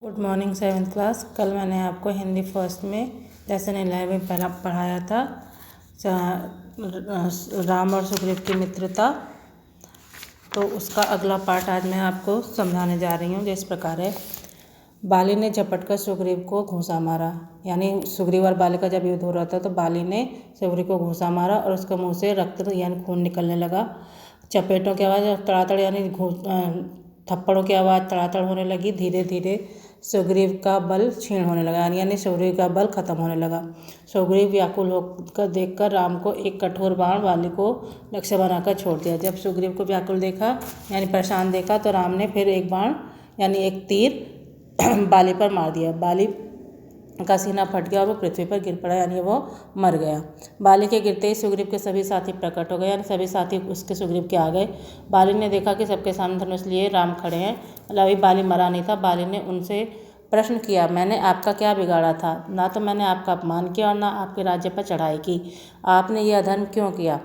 Good morning 7th class. कल मैंने आपको हिंदी फर्स्ट में लेसन 11 पहला पढ़ाया था राम और सुग्रीव की मित्रता। तो उसका अगला पार्ट आज मैं आपको समझाने जा रही हूँ। जिस प्रकार है, बाली ने झपटकर सुग्रीव को घूंसा मारा। यानी सुग्रीव और बाली का जब युद्ध हो रहा था तो बाली ने सुग्रीव को घूंसा मारा और उसके मुंह से रक्त यानी खून निकलने लगा। चपेटों की आवाज़ तड़ातड़ यानी थप्पड़ों की आवाज़ तड़ातड़ होने लगी। धीरे धीरे सुग्रीव का बल क्षीण होने लगा, यानी सुग्रीव का बल खत्म होने लगा। सुग्रीव व्याकुल होकर देखकर राम को एक कठोर बाण बाली को लक्ष्य बनाकर छोड़ दिया। जब सुग्रीव को व्याकुल देखा यानी परेशान देखा तो राम ने फिर एक बाण यानी एक तीर बाली पर मार दिया। बाली का सीना फट गया और वो पृथ्वी पर गिर पड़ा, यानी वो मर गया। बाली के गिरते ही सुग्रीव के सभी साथी प्रकट हो गए, यानी सभी साथी उसके सुग्रीव के आ गए। बाली ने देखा कि सबके सामने धनुष लिए राम खड़े हैं। अभी बाली मरा नहीं था। बाली ने उनसे प्रश्न किया, मैंने आपका क्या बिगाड़ा था? ना तो मैंने आपका अपमान किया और ना आपके राज्य पर चढ़ाई की। आपने यह अधर्म क्यों किया?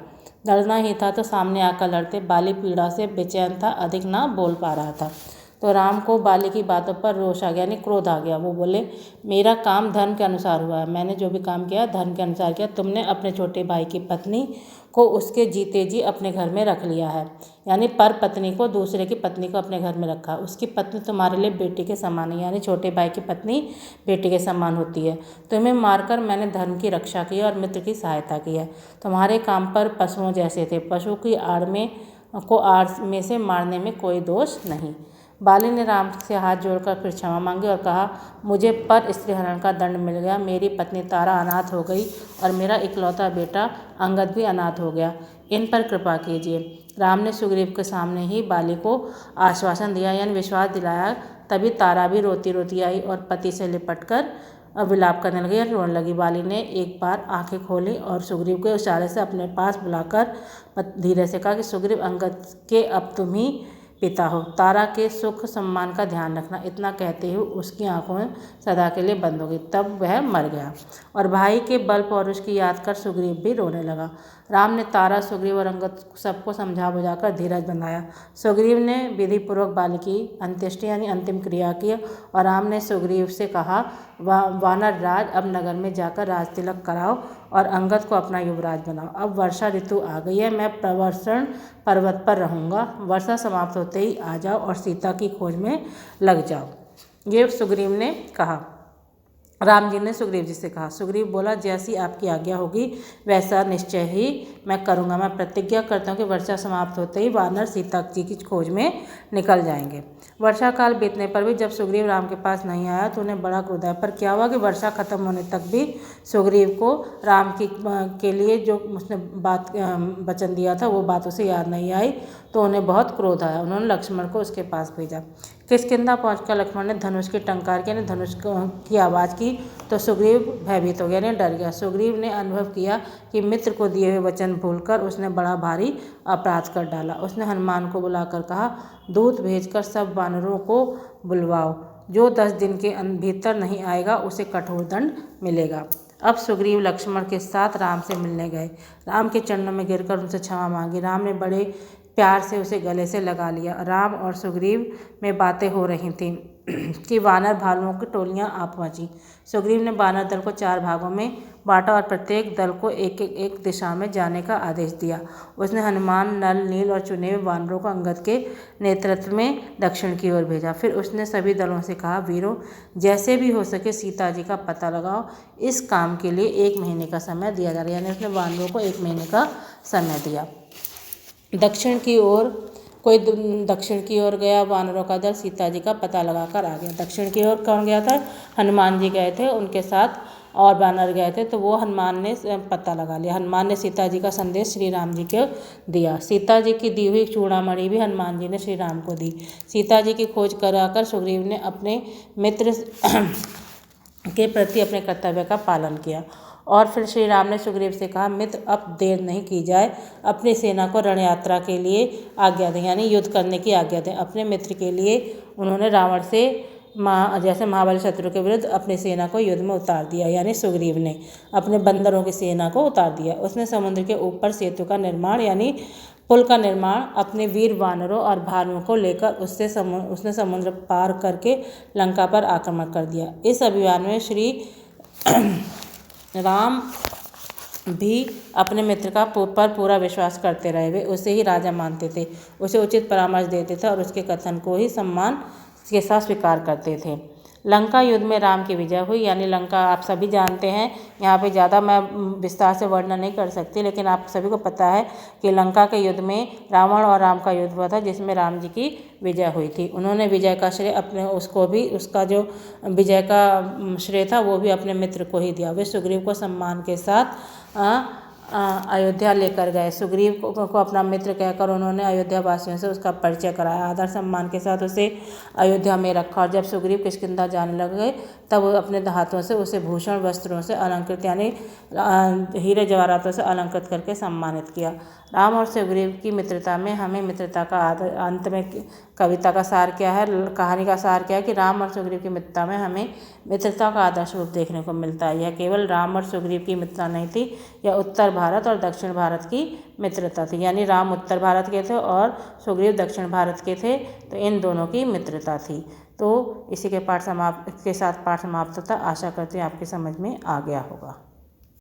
लड़ना ही था तो सामने आकर लड़ते। बाली पीड़ा से बेचैन था, अधिक ना बोल पा रहा था। तो राम को बाली की बातों पर रोष आ गया, यानी क्रोध आ गया। वो बोले, मेरा काम धर्म के अनुसार हुआ है। मैंने जो भी काम किया धर्म के अनुसार किया। तुमने अपने छोटे भाई की पत्नी को उसके जीते जी अपने घर में रख लिया है, यानी पर पत्नी को, दूसरे की पत्नी को अपने घर में रखा। उसकी पत्नी तुम्हारे लिए बेटी के समान है, यानी छोटे भाई की पत्नी बेटी के समान होती है। तुम्हें मारकर मैंने धर्म की रक्षा की और मित्र की सहायता की है। तुम्हारे काम पर पशुओं जैसे थे। पशु की आड़ में से मारने में कोई दोष नहीं। बाली ने राम से हाथ जोड़कर फिर क्षमा मांगी और कहा, मुझे पर स्त्री हरण का दंड मिल गया। मेरी पत्नी तारा अनाथ हो गई और मेरा इकलौता बेटा अंगद भी अनाथ हो गया। इन पर कृपा कीजिए। राम ने सुग्रीव के सामने ही बाली को आश्वासन दिया, यानी विश्वास दिलाया। तभी तारा भी रोती रोती आई और पति से लिपटकर विलाप करने लगी और रोने लगी। बाली ने एक बार आंखें खोली और सुग्रीव के इशारे से अपने पास बुलाकर धीरे से कहा कि सुग्रीव, अंगद के अब तुम ही पिता हो। तारा के सुख सम्मान का ध्यान रखना। इतना कहते हुए उसकी आंखों सदा के लिए बंद हो गई। तब वह मर गया और भाई के बल पौरुष की याद कर सुग्रीव भी रोने लगा। राम ने तारा, सुग्रीव और अंगद सबको समझा बुझाकर धीरज बंधाया। सुग्रीव ने विधिपूर्वक बाली की अंत्येष्टि यानी अंतिम क्रिया की और राम ने सुग्रीव से कहा, वानर राज, अब नगर में जाकर राज तिलक कराओ और अंगद को अपना युवराज बनाओ। अब वर्षा ऋतु आ गई है, मैं प्रवर्षण पर्वत पर रहूँगा। वर्षा समाप्त होते ही आ जाओ और सीता की खोज में लग जाओ। ये सुग्रीव ने कहा। राम जी ने सुग्रीव जी से कहा। सुग्रीव बोला, जैसी आपकी आज्ञा होगी वैसा निश्चय ही मैं करूँगा। मैं प्रतिज्ञा करता हूँ कि वर्षा समाप्त होते ही वानर सीता जी की खोज में निकल जाएंगे। वर्षा काल बीतने पर भी जब सुग्रीव राम के पास नहीं आया तो उन्हें बड़ा क्रोध आया। पर क्या हुआ कि वर्षा खत्म होने तक भी सुग्रीव को राम के लिए जो उसने वचन दिया था वो बात उसे याद नहीं आई। तो उन्हें बहुत क्रोध आया। उन्होंने लक्ष्मण को उसके पास भेजा। किष्किंधा पहुंचकर लक्ष्मण ने धनुष की टंकार की, यानी धनुष की आवाज़ की तो सुग्रीव भयभीत हो गया, यानी डर गया। सुग्रीव ने अनुभव किया कि मित्र को दिए हुए वचन भूलकर उसने बड़ा भारी अपराध कर डाला। उसने हनुमान को बुलाकर कहा, दूत भेजकर सब वानरों को बुलवाओ। जो 10 दिन के भीतर नहीं आएगा उसे कठोर दंड मिलेगा। अब सुग्रीव लक्ष्मण के साथ राम से मिलने गए। राम के चरणों में गिरकर उनसे क्षमा मांगी। राम ने बड़े प्यार से उसे गले से लगा लिया। राम और सुग्रीव में बातें हो रही थीं कि वानर भालुओं की टोलियां आ पहुंची। सुग्रीव ने वानर दल को 4 भागों में बांटा और प्रत्येक दल को एक दिशा में जाने का आदेश दिया। उसने हनुमान, नल, नील और चुने हुए वानरों को अंगद के नेतृत्व में दक्षिण की ओर भेजा। फिर उसने सभी दलों से कहा, वीरों, जैसे भी हो सके सीता जी का पता लगाओ। इस काम के लिए 1 महीने का समय दिया जा रहा है, यानी उसने वानरों को 1 महीने का समय दिया। दक्षिण की ओर गया वानरों का दल सीता जी का पता लगाकर आ गया। दक्षिण की ओर कौन गया था? हनुमान जी गए थे, उनके साथ और वानर गए थे। तो वो हनुमान ने पता लगा लिया। हनुमान ने सीता जी का संदेश श्री राम जी को दिया। सीता जी की दी हुई चूड़ामणि भी हनुमान जी ने श्री राम को दी। सीता जी की खोज कराकर सुग्रीव ने अपने मित्र के प्रति अपने कर्तव्य का पालन किया। और फिर श्री राम ने सुग्रीव से कहा, मित्र, अब देर नहीं की जाए। अपनी सेना को रण यात्रा के लिए आज्ञा दें, यानी युद्ध करने की आज्ञा दें। अपने मित्र के लिए उन्होंने रावण से जैसे महाबली शत्रु के विरुद्ध अपनी सेना को युद्ध में उतार दिया, यानी सुग्रीव ने अपने बंदरों की सेना को उतार दिया। उसने समुद्र के ऊपर सेतु का निर्माण यानी पुल का निर्माण अपने वीर वानरों और भालुओं को लेकर उसने समुद्र पार करके लंका पर आक्रमण कर दिया। इस अभियान में श्री राम भी अपने मित्र का पर पूरा विश्वास करते रहे। वे उसे ही राजा मानते थे, उसे उचित परामर्श देते थे और उसके कथन को ही सम्मान के साथ स्वीकार करते थे। लंका युद्ध में राम की विजय हुई, यानी लंका आप सभी जानते हैं। यहाँ पे ज़्यादा मैं विस्तार से वर्णन नहीं कर सकती, लेकिन आप सभी को पता है कि लंका के युद्ध में रावण और राम का युद्ध हुआ था, जिसमें राम जी की विजय हुई थी। उन्होंने विजय का श्रेय अपने उसका जो विजय का श्रेय था वो भी अपने मित्र को ही दिया। वे सुग्रीव को सम्मान के साथ अयोध्या लेकर गए। सुग्रीव को अपना मित्र कहकर उन्होंने अयोध्या वासियों से उसका परिचय कराया, आदर सम्मान के साथ उसे अयोध्या में रखा। और जब सुग्रीव किष्किंधा जाने लगे तब वो अपने हाथों से उसे भूषण वस्त्रों से अलंकृत, यानी हीरे जवाहरातों से अलंकृत करके सम्मानित किया। राम और सुग्रीव की मित्रता में हमें मित्रता का अंत में कविता का सार क्या है, कहानी का सार क्या है कि राम और सुग्रीव की मित्रता में हमें मित्रता का आदर्श रूप देखने को मिलता है। यह केवल राम और सुग्रीव की मित्रता नहीं थी, यह उत्तर भारत और दक्षिण भारत की मित्रता थी। यानी राम उत्तर भारत के थे और सुग्रीव दक्षिण भारत के थे, तो इन दोनों की मित्रता थी। तो इसी के साथ पाठ समाप्त होता। आशा करती हूँ आपकी समझ में आ गया होगा।